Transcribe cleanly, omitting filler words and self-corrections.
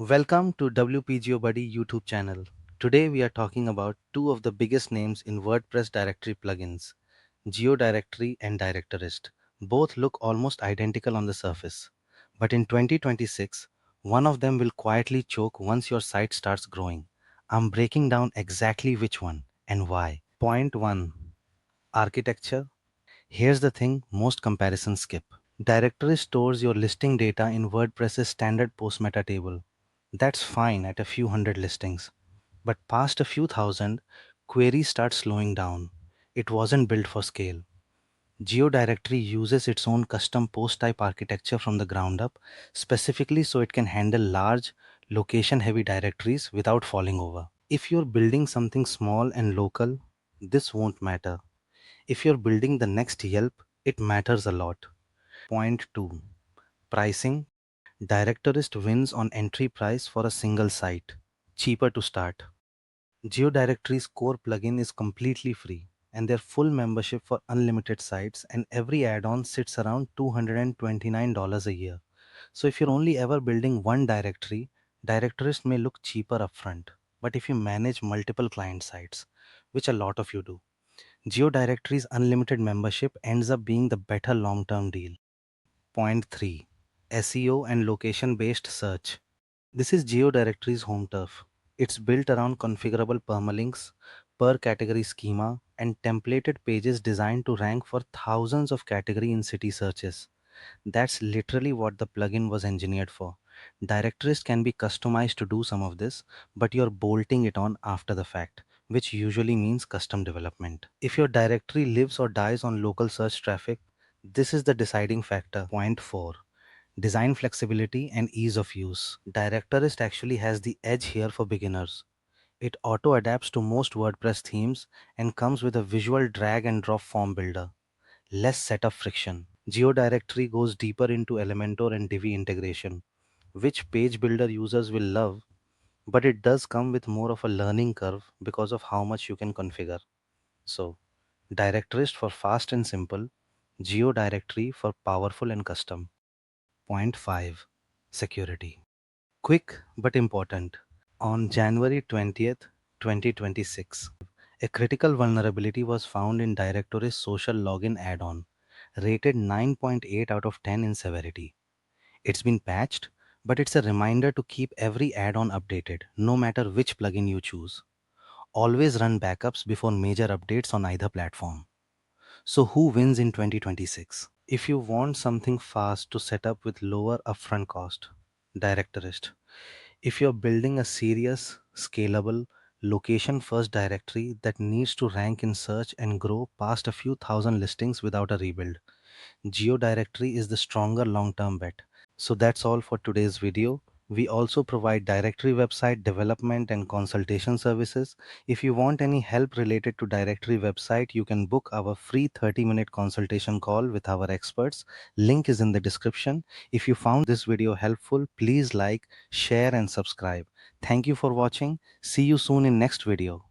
Welcome to WPGeoBuddy YouTube channel. Today we are talking about two of the biggest names in WordPress directory plugins, GeoDirectory and Directorist. Both look almost identical on the surface. But in 2026, one of them will quietly choke once your site starts growing. I'm breaking down exactly which one and why. Point 1. Architecture. Here's the thing most comparisons skip. Directory stores your listing data in WordPress's standard post meta table. That's fine at a few hundred listings. But past a few thousand, queries start slowing down. It wasn't built for scale. GeoDirectory uses its own custom post type architecture from the ground up, specifically so it can handle large, location heavy directories without falling over. If you're building something small and local, this won't matter. If you're building the next Yelp, it matters a lot. Point 2. Pricing. Directorist wins on entry price for a single site. Cheaper to start. GeoDirectory's core plugin is completely free, and their full membership for unlimited sites and every add-on sits around $229 a year. So if you're only ever building one directory, Directorist may look cheaper upfront. But if you manage multiple client sites, which a lot of you do, GeoDirectory's unlimited membership ends up being the better long-term deal. Point 3. SEO and location-based search. This is GeoDirectory's home turf. It's built around configurable permalinks, per category schema, and templated pages designed to rank for thousands of category in city searches. That's literally what the plugin was engineered for. Directorist can be customized to do some of this, but you're bolting it on after the fact, which usually means custom development. If your directory lives or dies on local search traffic, this is the deciding factor. Point 4. Design flexibility and ease of use. Directorist actually has the edge here for beginners. It auto adapts to most WordPress themes and comes with a visual drag and drop form builder. Less setup friction. GeoDirectory goes deeper into Elementor and Divi integration, which page builder users will love, but it does come with more of a learning curve because of how much you can configure. So, Directorist for fast and simple, GeoDirectory for powerful and custom. Point 5. Security. Quick but important. On January 20th, 2026, a critical vulnerability was found in Directory's social login add-on, rated 9.8 out of 10 in severity. It's been patched, but it's a reminder to keep every add-on updated, no matter which plugin you choose. Always run backups before major updates on either platform. So who wins in 2026? If you want something fast to set up with lower upfront cost, Directorist. If you're building a serious, scalable, location first directory that needs to rank in search and grow past a few thousand listings without a rebuild, GeoDirectory is the stronger long term bet. So that's all for today's video. We also provide directory website development and consultation services. If you want any help related to directory website, you can book our free 30-minute consultation call with our experts. Link is in the description. If you found this video helpful, please like, share and subscribe. Thank you for watching. See you soon in next video.